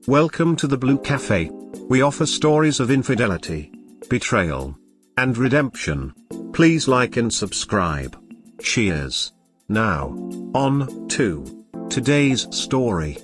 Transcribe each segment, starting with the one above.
Welcome to the Blue Cafe. We offer stories of infidelity, betrayal, and redemption. Please like and subscribe. Cheers. Now, on to today's story.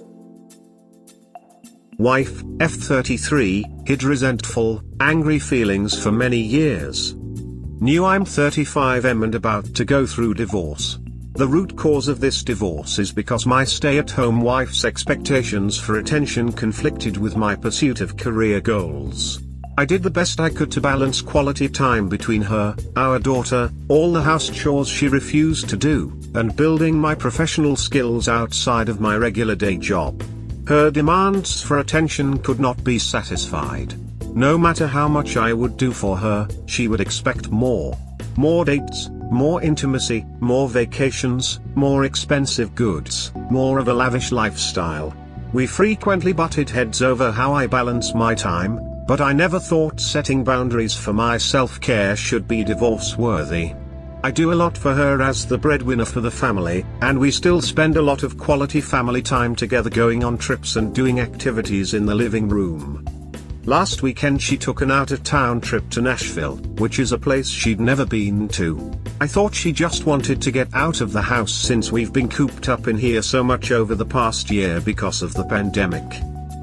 Wife F33 hid resentful, angry feelings for many years. Knew I'm 35 and about to go through divorce. The root cause of this divorce is because my stay-at-home wife's expectations for attention conflicted with my pursuit of career goals. I did the best I could to balance quality time between her, our daughter, all the house chores she refused to do, and building my professional skills outside of my regular day job. Her demands for attention could not be satisfied. No matter how much I would do for her, she would expect more. More dates, more intimacy, more vacations, more expensive goods, more of a lavish lifestyle. We frequently butted heads over how I balance my time, but I never thought setting boundaries for my self-care should be divorce-worthy. I do a lot for her as the breadwinner for the family, and we still spend a lot of quality family time together, going on trips and doing activities in the living room. Last weekend she took an out-of-town trip to Nashville, which is a place she'd never been to. I thought she just wanted to get out of the house since we've been cooped up in here so much over the past year because of the pandemic.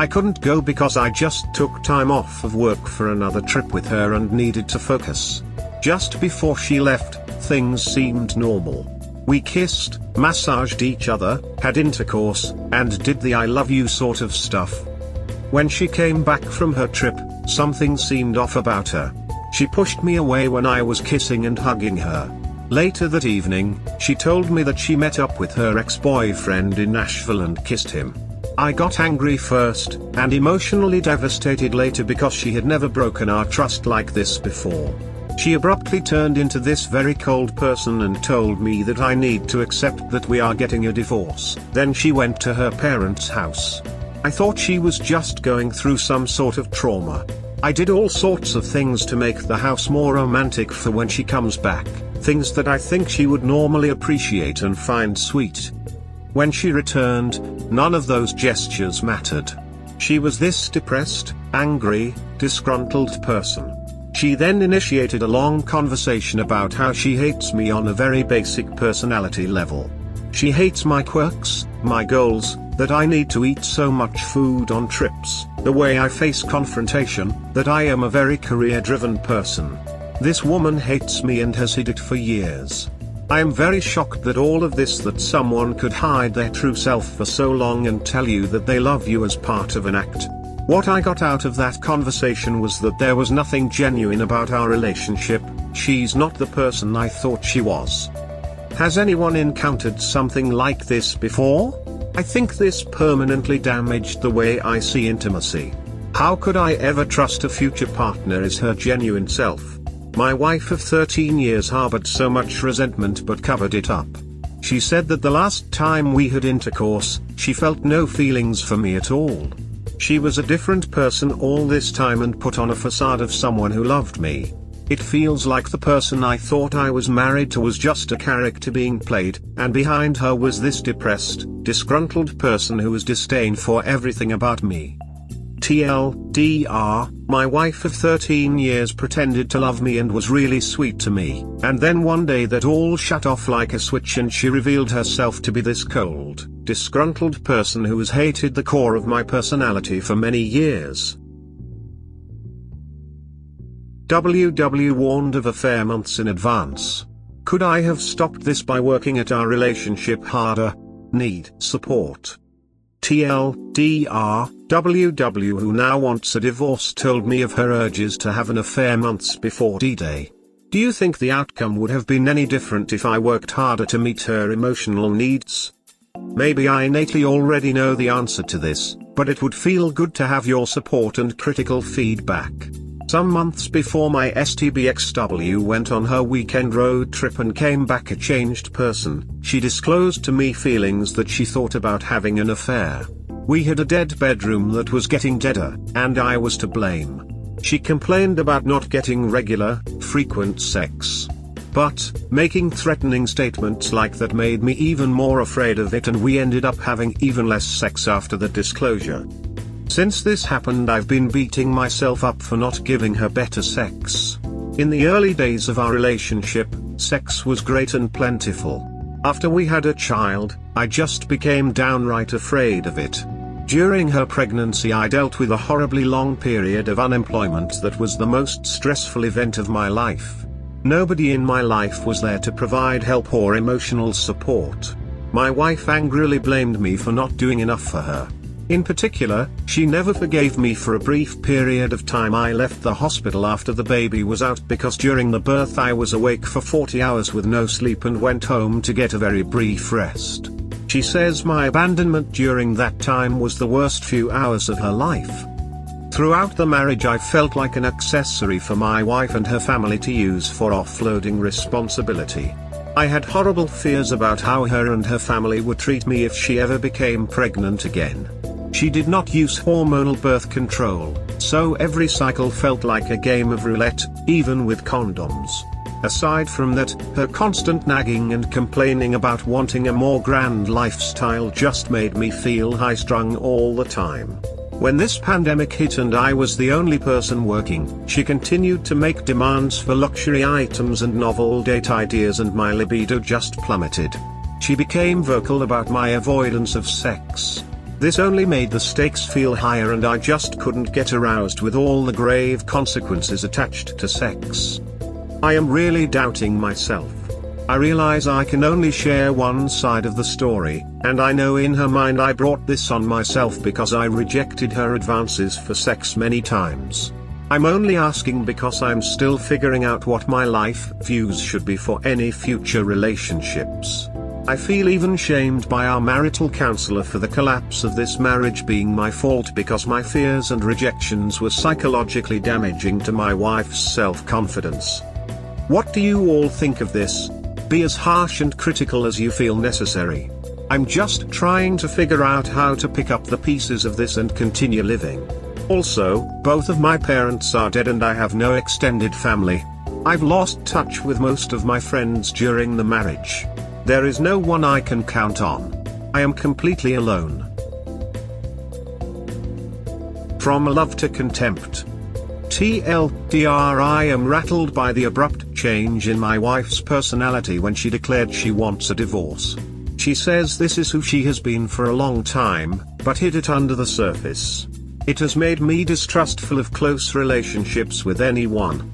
I couldn't go because I just took time off of work for another trip with her and needed to focus. Just before she left, things seemed normal. We kissed, massaged each other, had intercourse, and did the I love you sort of stuff. When she came back from her trip, something seemed off about her. She pushed me away when I was kissing and hugging her. Later that evening, she told me that she met up with her ex-boyfriend in Nashville and kissed him. I got angry first, and emotionally devastated later because she had never broken our trust like this before. She abruptly turned into this very cold person and told me that I need to accept that we are getting a divorce. Then she went to her parents' house. I thought she was just going through some sort of trauma. I did all sorts of things to make the house more romantic for when she comes back, things that I think she would normally appreciate and find sweet. When she returned, none of those gestures mattered. She was this depressed, angry, disgruntled person. She then initiated a long conversation about how she hates me on a very basic personality level. She hates my quirks, my goals, that I need to eat so much food on trips, the way I face confrontation, that I am a very career-driven person. This woman hates me and has hid it for years. I am very shocked that all of this, that someone could hide their true self for so long and tell you that they love you as part of an act. What I got out of that conversation was that there was nothing genuine about our relationship. She's not the person I thought she was. Has anyone encountered something like this before? I think this permanently damaged the way I see intimacy. How could I ever trust a future partner as her genuine self? My wife of 13 years harbored so much resentment but covered it up. She said that the last time we had intercourse, she felt no feelings for me at all. She was a different person all this time and put on a facade of someone who loved me. It feels like the person I thought I was married to was just a character being played, and behind her was this depressed, disgruntled person who was disdain for everything about me. TLDR, my wife of 13 years pretended to love me and was really sweet to me, and then one day that all shut off like a switch and she revealed herself to be this cold, disgruntled person who has hated the core of my personality for many years. WW warned of affair months in advance. Could I have stopped this by working at our relationship harder? Need support. TLDR, WW who now wants a divorce told me of her urges to have an affair months before D-Day. Do you think the outcome would have been any different if I worked harder to meet her emotional needs? Maybe I innately already know the answer to this, but it would feel good to have your support and critical feedback. Some months before my STBXW went on her weekend road trip and came back a changed person, she disclosed to me feelings that she thought about having an affair. We had a dead bedroom that was getting deader, and I was to blame. She complained about not getting regular, frequent sex. But, making threatening statements like that made me even more afraid of it, and we ended up having even less sex after the disclosure. Since this happened, I've been beating myself up for not giving her better sex. In the early days of our relationship, sex was great and plentiful. After we had a child, I just became downright afraid of it. During her pregnancy, I dealt with a horribly long period of unemployment that was the most stressful event of my life. Nobody in my life was there to provide help or emotional support. My wife angrily blamed me for not doing enough for her. In particular, she never forgave me for a brief period of time I left the hospital after the baby was out because during the birth I was awake for 40 hours with no sleep and went home to get a very brief rest. She says my abandonment during that time was the worst few hours of her life. Throughout the marriage I felt like an accessory for my wife and her family to use for offloading responsibility. I had horrible fears about how her and her family would treat me if she ever became pregnant again. She did not use hormonal birth control, so every cycle felt like a game of roulette, even with condoms. Aside from that, her constant nagging and complaining about wanting a more grand lifestyle just made me feel high-strung all the time. When this pandemic hit and I was the only person working, she continued to make demands for luxury items and novel date ideas, and my libido just plummeted. She became vocal about my avoidance of sex. This only made the stakes feel higher, and I just couldn't get aroused with all the grave consequences attached to sex. I am really doubting myself. I realize I can only share one side of the story, and I know in her mind I brought this on myself because I rejected her advances for sex many times. I'm only asking because I'm still figuring out what my life views should be for any future relationships. I feel even shamed by our marital counselor for the collapse of this marriage being my fault because my fears and rejections were psychologically damaging to my wife's self-confidence. What do you all think of this? Be as harsh and critical as you feel necessary. I'm just trying to figure out how to pick up the pieces of this and continue living. Also, both of my parents are dead and I have no extended family. I've lost touch with most of my friends during the marriage. There is no one I can count on. I am completely alone. From love to contempt. TLDR, I am rattled by the abrupt change in my wife's personality when she declared she wants a divorce. She says this is who she has been for a long time, but hid it under the surface. It has made me distrustful of close relationships with anyone.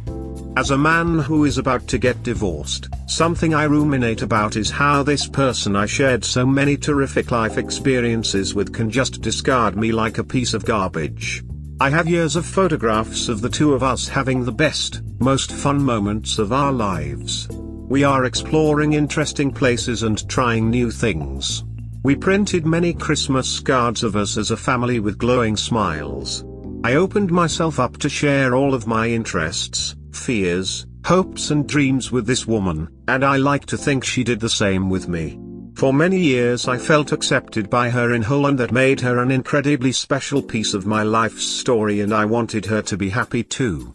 As a man who is about to get divorced, something I ruminate about is how this person I shared so many terrific life experiences with can just discard me like a piece of garbage. I have years of photographs of the two of us having the best, most fun moments of our lives. We are exploring interesting places and trying new things. We printed many Christmas cards of us as a family with glowing smiles. I opened myself up to share all of my interests, fears, hopes and dreams with this woman, and I like to think she did the same with me. For many years I felt accepted by her in whole, and that made her an incredibly special piece of my life's story, and I wanted her to be happy too.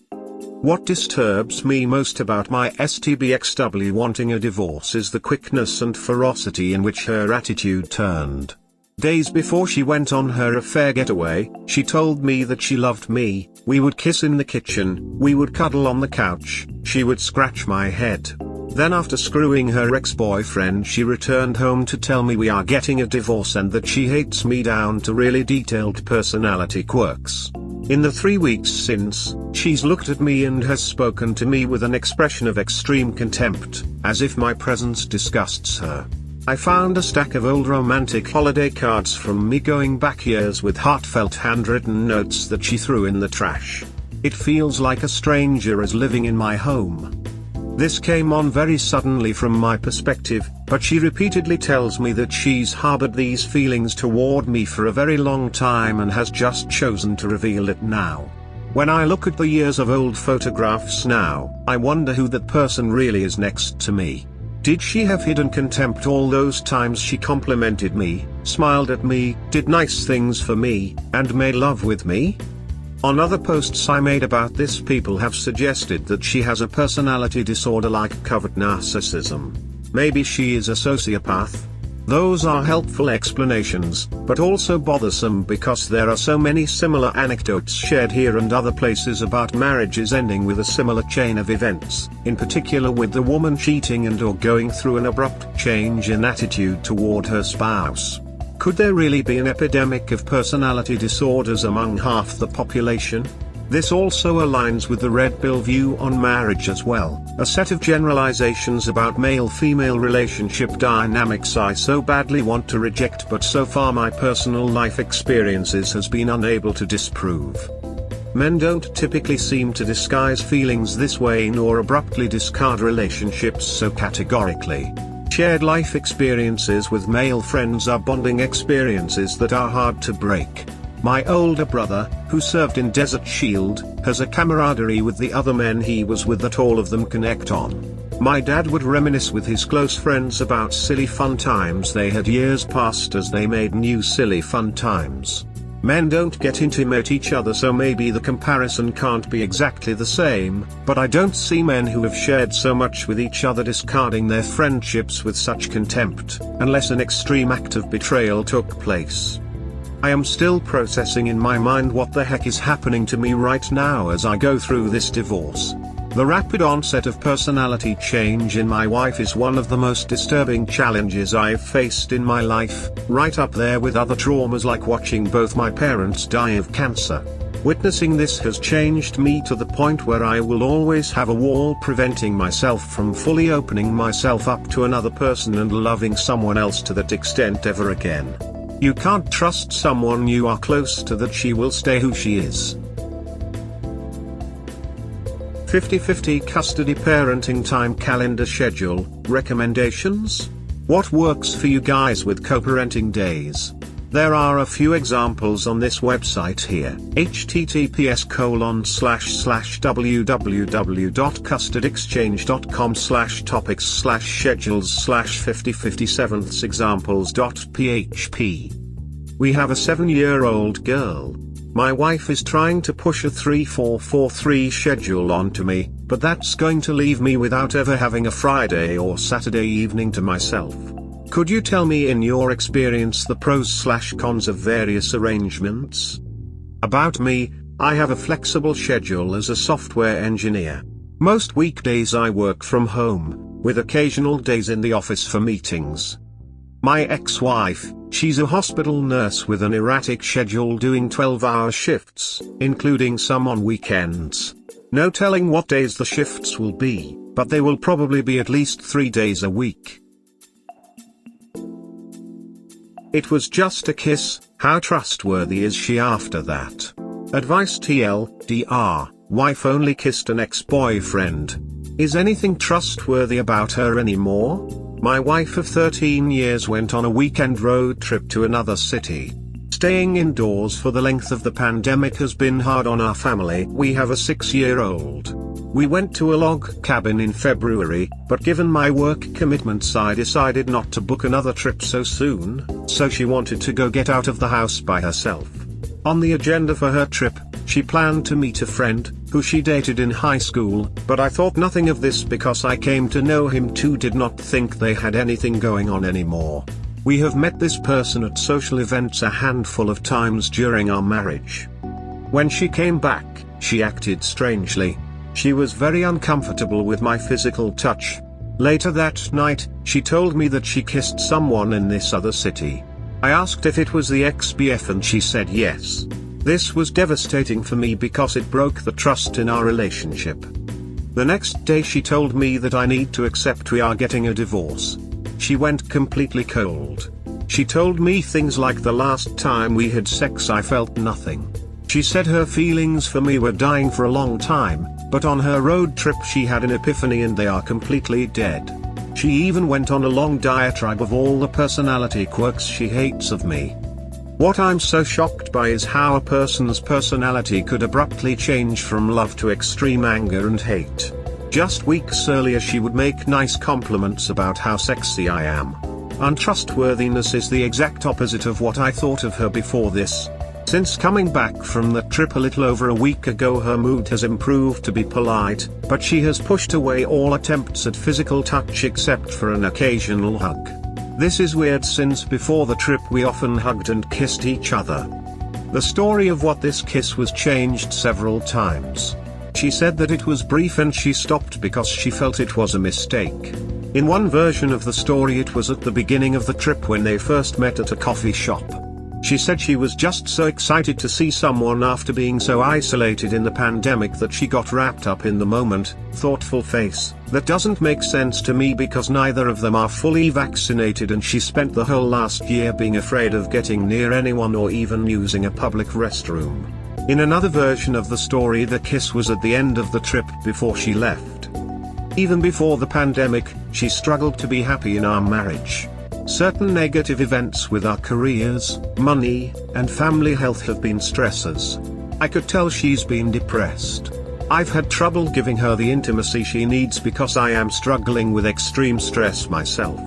What disturbs me most about my STBXW wanting a divorce is the quickness and ferocity in which her attitude turned. Days before she went on her affair getaway, she told me that she loved me. We would kiss in the kitchen, we would cuddle on the couch, she would scratch my head. Then after screwing her ex-boyfriend, she returned home to tell me we are getting a divorce and that she hates me down to really detailed personality quirks. In the 3 weeks since, she's looked at me and has spoken to me with an expression of extreme contempt, as if my presence disgusts her. I found a stack of old romantic holiday cards from me going back years with heartfelt handwritten notes that she threw in the trash. It feels like a stranger is living in my home. This came on very suddenly from my perspective, but she repeatedly tells me that she's harbored these feelings toward me for a very long time and has just chosen to reveal it now. When I look at the years of old photographs now, I wonder who that person really is next to me. Did she have hidden contempt all those times she complimented me, smiled at me, did nice things for me, and made love with me? On other posts I made about this, people have suggested that she has a personality disorder like covert narcissism. Maybe she is a sociopath? Those are helpful explanations, but also bothersome because there are so many similar anecdotes shared here and other places about marriages ending with a similar chain of events, in particular with the woman cheating and or going through an abrupt change in attitude toward her spouse. Could there really be an epidemic of personality disorders among half the population? This also aligns with the red pill view on marriage as well, a set of generalizations about male-female relationship dynamics I so badly want to reject, but so far my personal life experiences has been unable to disprove. Men don't typically seem to disguise feelings this way nor abruptly discard relationships so categorically. Shared life experiences with male friends are bonding experiences that are hard to break. My older brother, who served in Desert Shield, has a camaraderie with the other men he was with that all of them connect on. My dad would reminisce with his close friends about silly fun times they had years past as they made new silly fun times. Men don't get intimate each other, so maybe the comparison can't be exactly the same, but I don't see men who have shared so much with each other discarding their friendships with such contempt, unless an extreme act of betrayal took place. I am still processing in my mind what the heck is happening to me right now as I go through this divorce. The rapid onset of personality change in my wife is one of the most disturbing challenges I've faced in my life, right up there with other traumas like watching both my parents die of cancer. Witnessing this has changed me to the point where I will always have a wall preventing myself from fully opening myself up to another person and loving someone else to that extent ever again. You can't trust someone you are close to that she will stay who she is. 50-50 custody parenting time calendar schedule, recommendations? What works for you guys with co-parenting days? There are a few examples on this website here. https://www.custodexchange.com/topics/schedules/5057examples.php. We have a 7-year-old girl. My wife is trying to push a 3-4-4-3 schedule onto me, but that's going to leave me without ever having a Friday or Saturday evening to myself. Could you tell me in your experience the pros/cons of various arrangements? About me, I have a flexible schedule as a software engineer. Most weekdays I work from home, with occasional days in the office for meetings. My ex-wife, she's a hospital nurse with an erratic schedule doing 12-hour shifts, including some on weekends. No telling what days the shifts will be, but they will probably be at least 3 days a week. It was just a kiss, how trustworthy is she after that? Advice TLDR, wife only kissed an ex-boyfriend. Is anything trustworthy about her anymore? My wife of 13 years went on a weekend road trip to another city. Staying indoors for the length of the pandemic has been hard on our family. We have a 6-year-old. We went to a log cabin in February, but given my work commitments I decided not to book another trip so soon, so she wanted to go get out of the house by herself. On the agenda for her trip, she planned to meet a friend, who she dated in high school, but I thought nothing of this because I came to know him too, did not think they had anything going on anymore. We have met this person at social events a handful of times during our marriage. When she came back, she acted strangely. She was very uncomfortable with my physical touch. Later that night, she told me that she kissed someone in this other city. I asked if it was the ex-BF and she said yes. This was devastating for me because it broke the trust in our relationship. The next day she told me that I need to accept we are getting a divorce. She went completely cold. She told me things like the last time we had sex I felt nothing. She said her feelings for me were dying for a long time, but on her road trip she had an epiphany and they are completely dead. She even went on a long diatribe of all the personality quirks she hates of me. What I'm so shocked by is how a person's personality could abruptly change from love to extreme anger and hate. Just weeks earlier she would make nice compliments about how sexy I am. Untrustworthiness is the exact opposite of what I thought of her before this. Since coming back from the trip a little over a week ago her mood has improved to be polite, but she has pushed away all attempts at physical touch except for an occasional hug. This is weird since before the trip we often hugged and kissed each other. The story of what this kiss was changed several times. She said that it was brief and she stopped because she felt it was a mistake. In one version of the story it was at the beginning of the trip when they first met at a coffee shop. She said she was just so excited to see someone after being so isolated in the pandemic that she got wrapped up in the moment. Thoughtful face. That doesn't make sense to me because neither of them are fully vaccinated and she spent the whole last year being afraid of getting near anyone or even using a public restroom. In another version of the story the kiss was at the end of the trip before she left. Even before the pandemic, she struggled to be happy in our marriage. Certain negative events with our careers, money, and family health have been stressors. I could tell she's been depressed. I've had trouble giving her the intimacy she needs because I am struggling with extreme stress myself.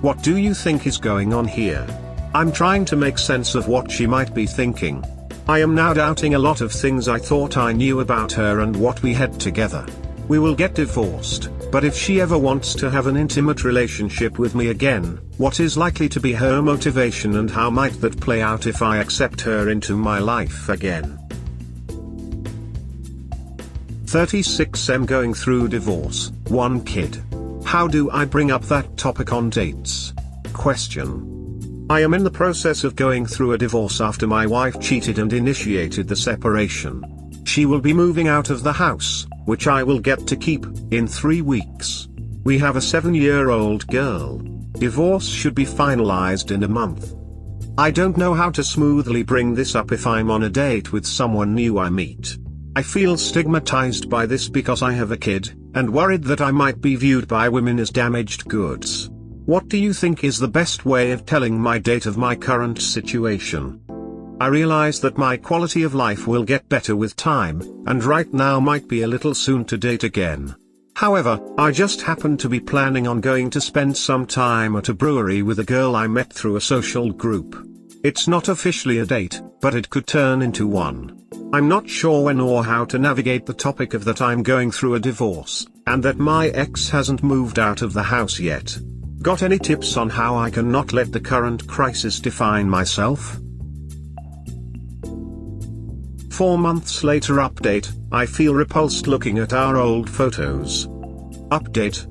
What do you think is going on here? I'm trying to make sense of what she might be thinking. I am now doubting a lot of things I thought I knew about her and what we had together. We will get divorced, but if she ever wants to have an intimate relationship with me again, what is likely to be her motivation and how might that play out if I accept her into my life again? 36. I'm going through divorce, 1 kid. How do I bring up that topic on dates? Question. I am in the process of going through a divorce after my wife cheated and initiated the separation. She will be moving out of the house, which I will get to keep, in 3 weeks. We have a 7-year-old girl. Divorce should be finalized in a month. I don't know how to smoothly bring this up if I'm on a date with someone new I meet. I feel stigmatized by this because I have a kid, and worried that I might be viewed by women as damaged goods. What do you think is the best way of telling my date of my current situation? I realize that my quality of life will get better with time, and right now might be a little soon to date again. However, I just happen to be planning on going to spend some time at a brewery with a girl I met through a social group. It's not officially a date, but it could turn into one. I'm not sure when or how to navigate the topic of that I'm going through a divorce, and that my ex hasn't moved out of the house yet. Got any tips on how I can not let the current crisis define myself? 4 months later. Update. I feel repulsed looking at our old photos. Update.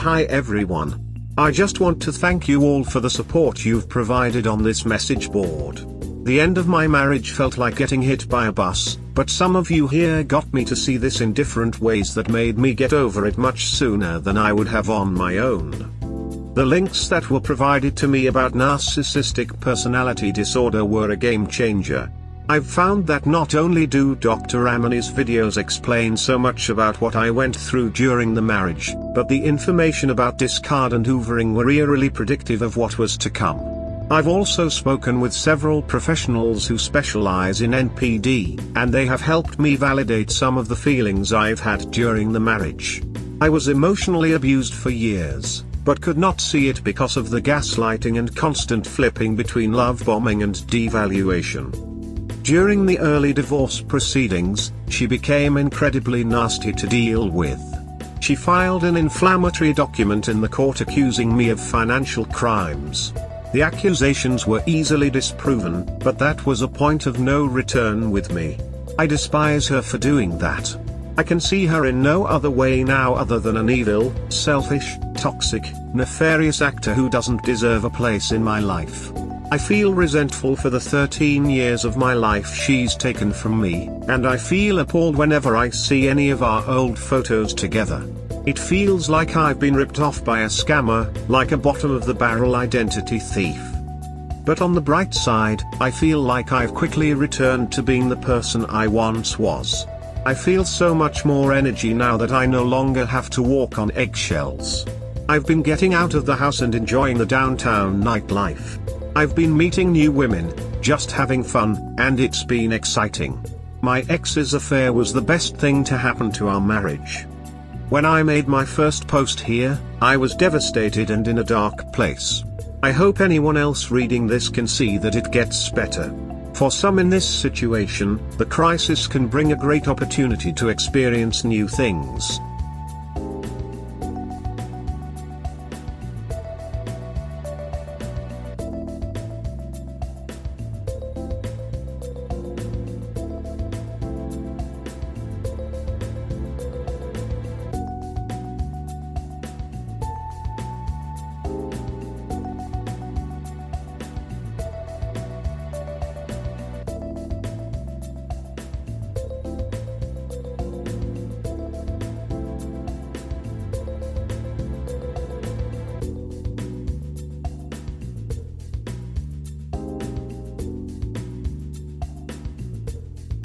Hi everyone. I just want to thank you all for the support you've provided on this message board. The end of my marriage felt like getting hit by a bus, but some of you here got me to see this in different ways that made me get over it much sooner than I would have on my own. The links that were provided to me about narcissistic personality disorder were a game changer. I've found that not only do Dr. Amani's videos explain so much about what I went through during the marriage, but the information about discard and hoovering were eerily predictive of what was to come. I've also spoken with several professionals who specialize in NPD, and they have helped me validate some of the feelings I've had during the marriage. I was emotionally abused for years, but could not see it because of the gaslighting and constant flipping between love bombing and devaluation. During the early divorce proceedings, she became incredibly nasty to deal with. She filed an inflammatory document in the court accusing me of financial crimes. The accusations were easily disproven, but that was a point of no return with me. I despise her for doing that. I can see her in no other way now other than an evil, selfish, toxic, nefarious actor who doesn't deserve a place in my life. I feel resentful for the 13 years of my life she's taken from me, and I feel appalled whenever I see any of our old photos together. It feels like I've been ripped off by a scammer, like a bottom-of-the-barrel identity thief. But on the bright side, I feel like I've quickly returned to being the person I once was. I feel so much more energy now that I no longer have to walk on eggshells. I've been getting out of the house and enjoying the downtown nightlife. I've been meeting new women, just having fun, and it's been exciting. My ex's affair was the best thing to happen to our marriage. When I made my first post here, I was devastated and in a dark place. I hope anyone else reading this can see that it gets better. For some in this situation, the crisis can bring a great opportunity to experience new things.